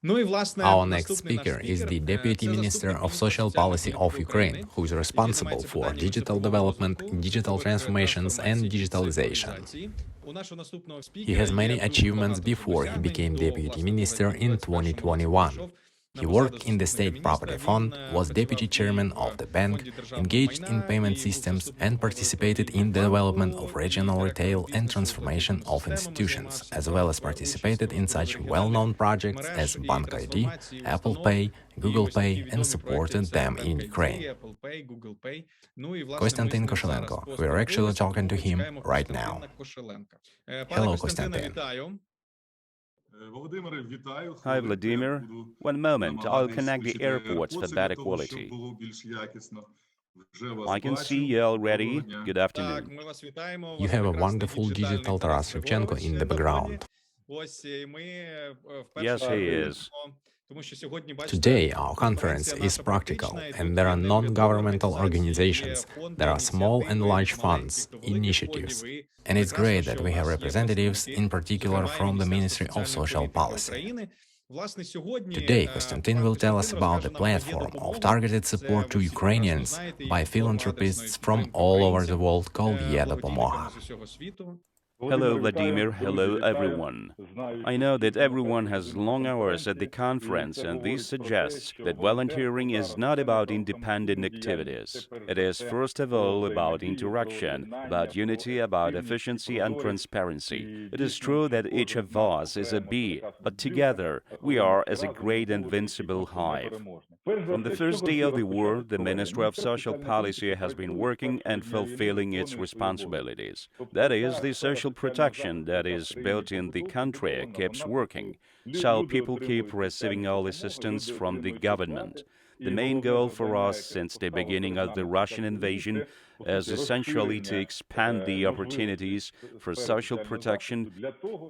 Our next speaker is the Deputy Minister of Social Policy of Ukraine, who is responsible for digital development, digital transformations and digitalization. He has many achievements before he became Deputy Minister in 2021. He worked in the State Property Fund, was Deputy Chairman of the bank, engaged in payment systems and participated in the development of regional retail and transformation of institutions, as well as participated in such well-known projects as Bank ID, Apple Pay, Google Pay and supported them in Ukraine. Kostiantyn Koshelenko, we are actually talking to him right now. Hello, Kostiantyn. Hi, Vladimir. One moment, I'll connect the airports for better quality. I can see you already. Good afternoon. You have a wonderful digital Taras Shevchenko in the background. Yes, he is. Today, our conference is practical, and there are non-governmental organizations, there are small and large funds, initiatives, and it's great that we have representatives, in particular from the Ministry of Social Policy. Today, Kostiantyn will tell us about the platform of targeted support to Ukrainians by philanthropists from all over the world called eDopomoga. Hello, Vladimir. Hello, everyone. I know that everyone has long hours at the conference, and this suggests that volunteering is not about independent activities. It is, first of all, about interaction, about unity, about efficiency and transparency. It is true that each of us is a bee, but together we are as a great invincible hive. From the first day of the war, the Ministry of Social Policy has been working and fulfilling its responsibilities. That is, the social protection that is built in the country keeps working, so people keep receiving all assistance from the government. The main goal for us since the beginning of the Russian invasion is essentially to expand the opportunities for social protection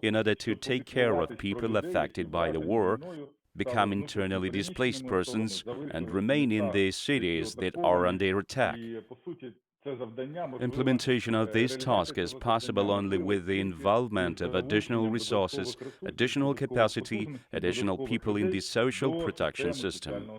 in order to take care of people affected by the war, become internally displaced persons, and remain in the cities that are under attack. Implementation of this task is possible only with the involvement of additional resources, additional capacity, additional people in the social protection system.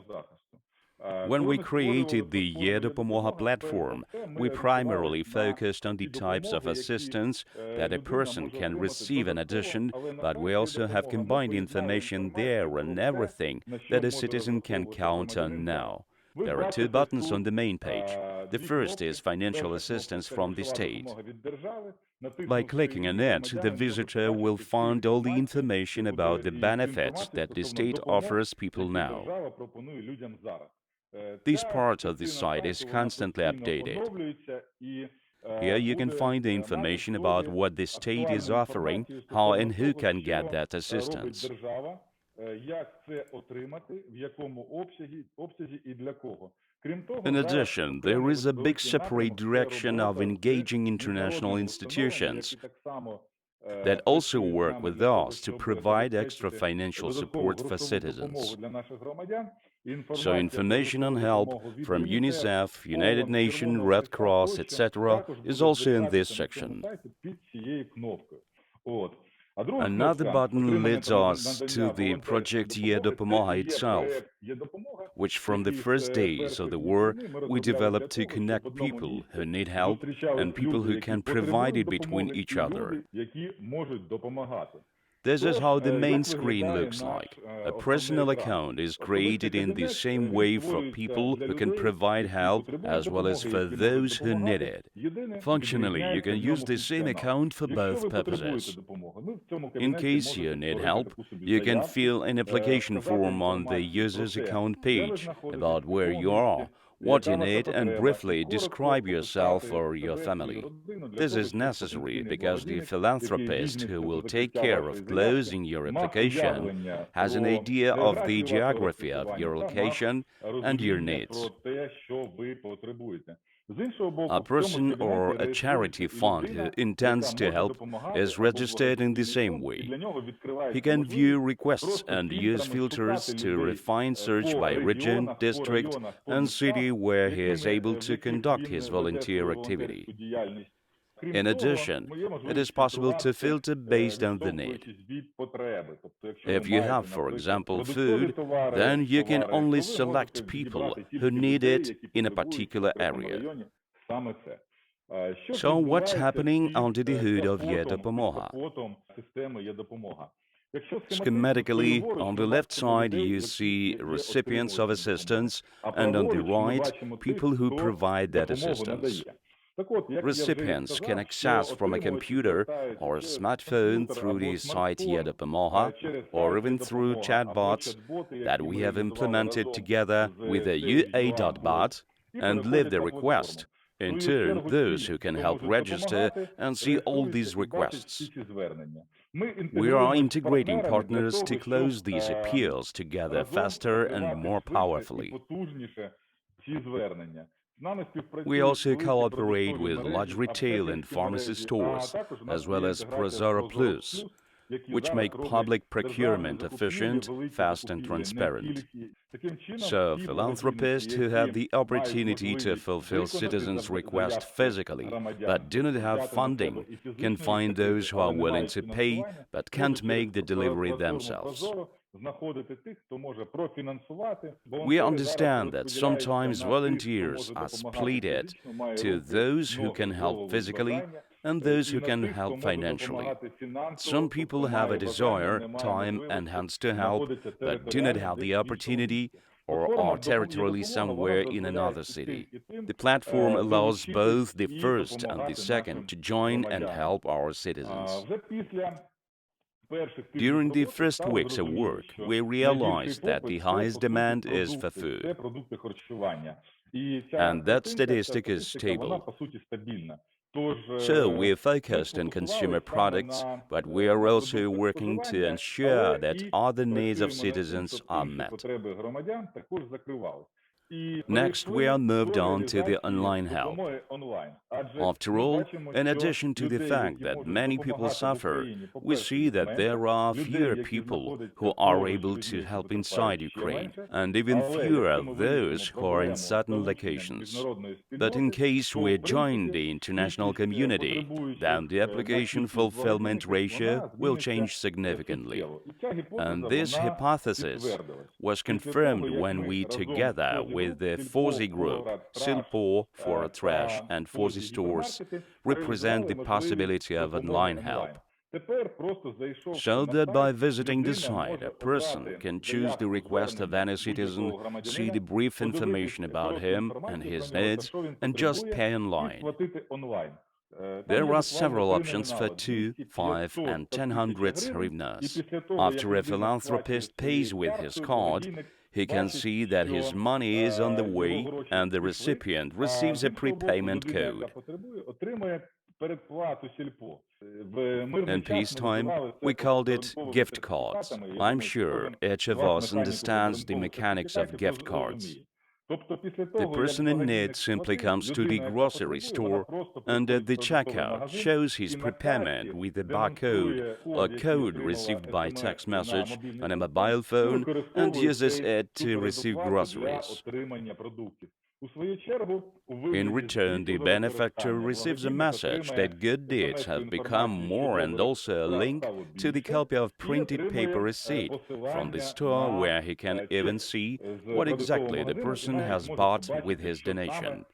When we created the eDopomoga platform, we primarily focused on the types of assistance that a person can receive in addition, but we also have combined information there on everything that a citizen can count on now. There are two buttons on the main page. The first is financial assistance from the state. By clicking on it, the visitor will find all the information about the benefits that the state offers people now. This part of the site is constantly updated. Here you can find the information about what the state is offering, how and who can get that assistance. In addition, there is a big separate direction of engaging international institutions that also work with us to provide extra financial support for citizens. So information and help from UNICEF, United Nations, Red Cross, etc. is also in this section. Another button leads us to the project eDopomoga itself, which from the first days of the war we developed to connect people who need help and people who can provide it between each other. This is how the main screen looks like. A personal account is created in the same way for people who can provide help as well as for those who need it. Functionally, you can use the same account for both purposes. In case you need help, you can fill an application form on the user's account page about where you are, what you need, and briefly describe yourself or your family. This is necessary because the philanthropist who will take care of closing your application has an idea of the geography of your location and your needs. A person or a charity fund who intends to help is registered in the same way. He can view requests and use filters to refine search by region, district, and city where he is able to conduct his volunteer activity. In addition, it is possible to filter based on the need. If you have, for example, food, then you can only select people who need it in a particular area. So what's happening under the hood of eDopomoga? Schematically, on the left side you see recipients of assistance, and on the right, people who provide that assistance. Recipients can access from a computer or a smartphone through the site eDopomoga, or even through chatbots that we have implemented together with a UA.bot, and leave the request. In turn, those who can help register and see all these requests. We are integrating partners to close these appeals together faster and more powerfully. We also cooperate with large retail and pharmacy stores, as well as Prozoro Plus, which make public procurement efficient, fast and transparent. So, philanthropists who have the opportunity to fulfill citizens' requests physically, but do not have funding, can find those who are willing to pay, but can't make the delivery themselves. We understand that sometimes volunteers are split to those who can help physically and those who can help financially. Some people have a desire, time and hands to help, but do not have the opportunity or are territorially somewhere in another city. The platform allows both the first and the second to join and help our citizens. During the first weeks of work, we realized that the highest demand is for food, and that statistic is stable. So we are focused on consumer products, but we are also working to ensure that other needs of citizens are met. Next, we are moved on to the online help. After all, in addition to the fact that many people suffer, we see that there are fewer people who are able to help inside Ukraine, and even fewer those who are in certain locations. But in case we join the international community, then the application fulfillment ratio will change significantly. And this hypothesis was confirmed when we, together with the Fosi Group, Silpo for Trash and Fosi Stores, represent the possibility of online help. So that by visiting the site, a person can choose the request of any citizen, see the brief information about him and his needs, and just pay online. There are several options for 2, 5 and 10 hundredths hryvnias. After a philanthropist pays with his card, he can see that his money is on the way and the recipient receives a prepayment code. In peacetime, we called it gift cards. I'm sure each of us understands the mechanics of gift cards. The person in need simply comes to the grocery store and at the checkout shows his prepayment with a barcode or code received by text message on a mobile phone and uses it to receive groceries. In return, the benefactor receives a message that good deeds have become more and also a link to the copy of printed paper receipt from the store where he can even see what exactly the person has bought with his donation.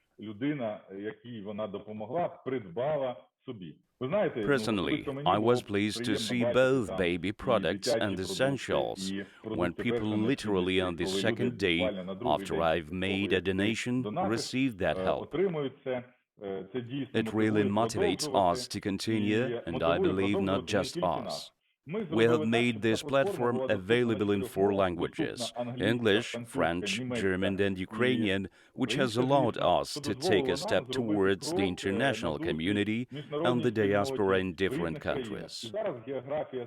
Personally, I was pleased to see both baby products and essentials when people literally on the second day after I've made a donation receive that help. It really motivates us to continue, and I believe not just us. We have made this platform available in 4 languages: English, French, German and Ukrainian, which has allowed us to take a step towards the international community and the diaspora in different countries.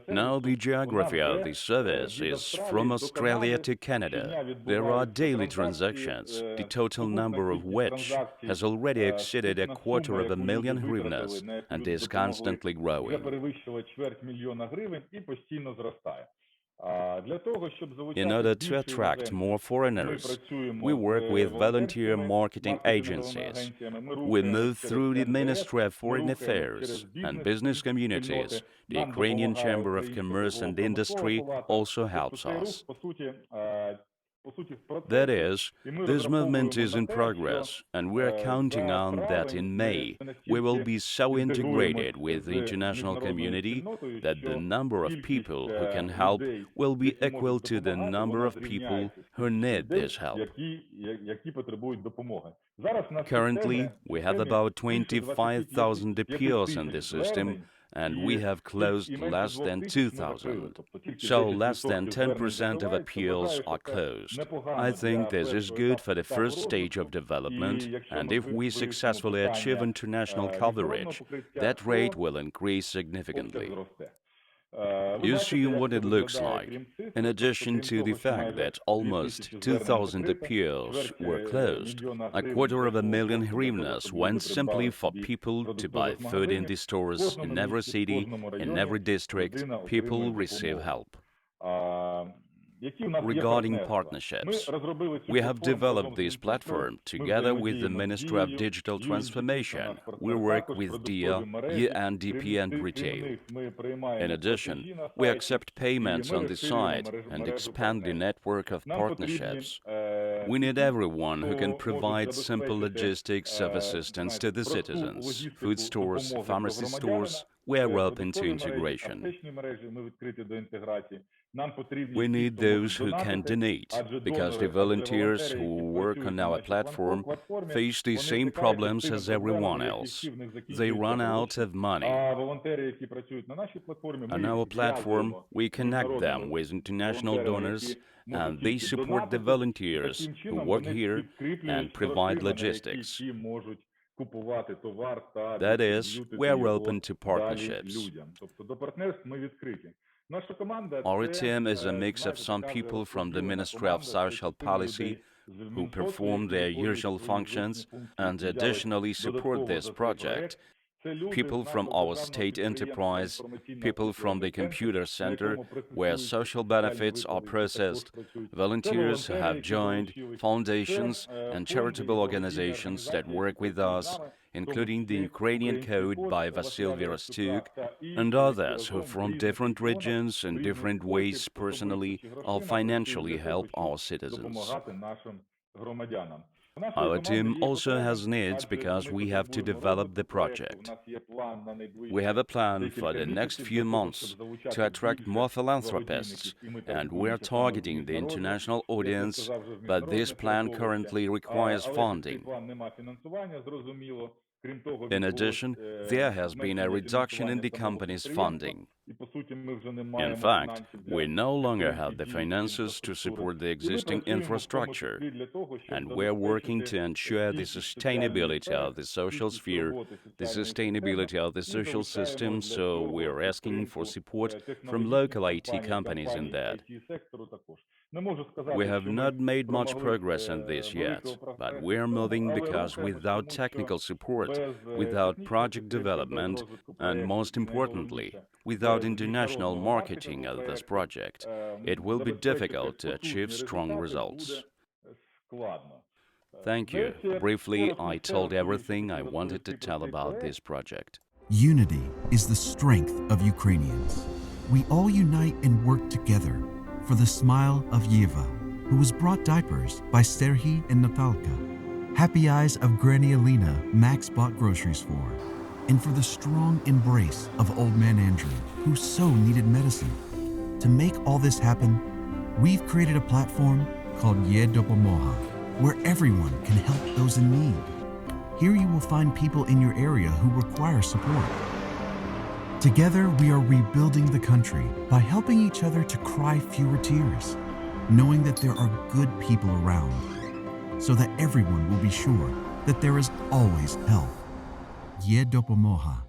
Now the geography of the service is from Australia to Canada. There are daily transactions, the total number of which has already exceeded 250,000 hryvnias and is constantly growing. In order to attract more foreigners, we work with volunteer marketing agencies. We move through the Ministry of Foreign Affairs and business communities. The Ukrainian Chamber of Commerce and Industry also helps us. That is, this movement is in progress, and we are counting on that in May we will be so integrated with the international community that the number of people who can help will be equal to the number of people who need this help. Currently, we have about 25,000 appeals in the system, and we have closed less than 2,000. So less than 10% of appeals are closed. I think this is good for the first stage of development, and if we successfully achieve international coverage, that rate will increase significantly. You see what it looks like. In addition to the fact that almost 2,000 appeals were closed, 250,000 hryvnias went simply for people to buy food in the stores in every city, in every district. People receive help. Regarding partnerships, we have developed this platform together with the Ministry of Digital Transformation. We work with DIA, UNDP and retail. In addition, we accept payments on the side and expand the network of partnerships. We need everyone who can provide simple logistics of assistance to the citizens. Food stores, pharmacy stores, we are open to integration. We need those who can donate, because the volunteers who work on our platform face the same problems as everyone else. They run out of money. On our platform, we connect them with international donors, and they support the volunteers who work here and provide logistics. That is, we are open to partnerships. Our team is a mix of some people from the Ministry of Social Policy who perform their usual functions and additionally support this project, people from our state enterprise, people from the computer center where social benefits are processed, volunteers who have joined, foundations and charitable organizations that work with us, including the Ukrainian Code by Vasil Verostuk, and others who from different regions in different ways personally or financially help our citizens. Our team also has needs because we have to develop the project. We have a plan for the next few months to attract more philanthropists, and we are targeting the international audience, but this plan currently requires funding. In addition, there has been a reduction in the company's funding. In fact, we no longer have the finances to support the existing infrastructure, and we're working to ensure the sustainability of the social sphere, the sustainability of the social system, so we're asking for support from local IT companies in that. We have not made much progress in this yet, but we're moving because without technical support, without project development, and most importantly, without international marketing of this project, it will be difficult to achieve strong results. Thank you. Briefly, I told everything I wanted to tell about this project. Unity is the strength of Ukrainians. We all unite and work together for the smile of Yeva, who was brought diapers by Serhiy and Natalka, happy eyes of Granny Alina Max bought groceries for, and for the strong embrace of old man Andrew, who so needed medicine. To make all this happen, we've created a platform called eDopomoga, where everyone can help those in need. Here you will find people in your area who require support. Together, we are rebuilding the country by helping each other to cry fewer tears, knowing that there are good people around, so that everyone will be sure that there is always help. eDopomoga.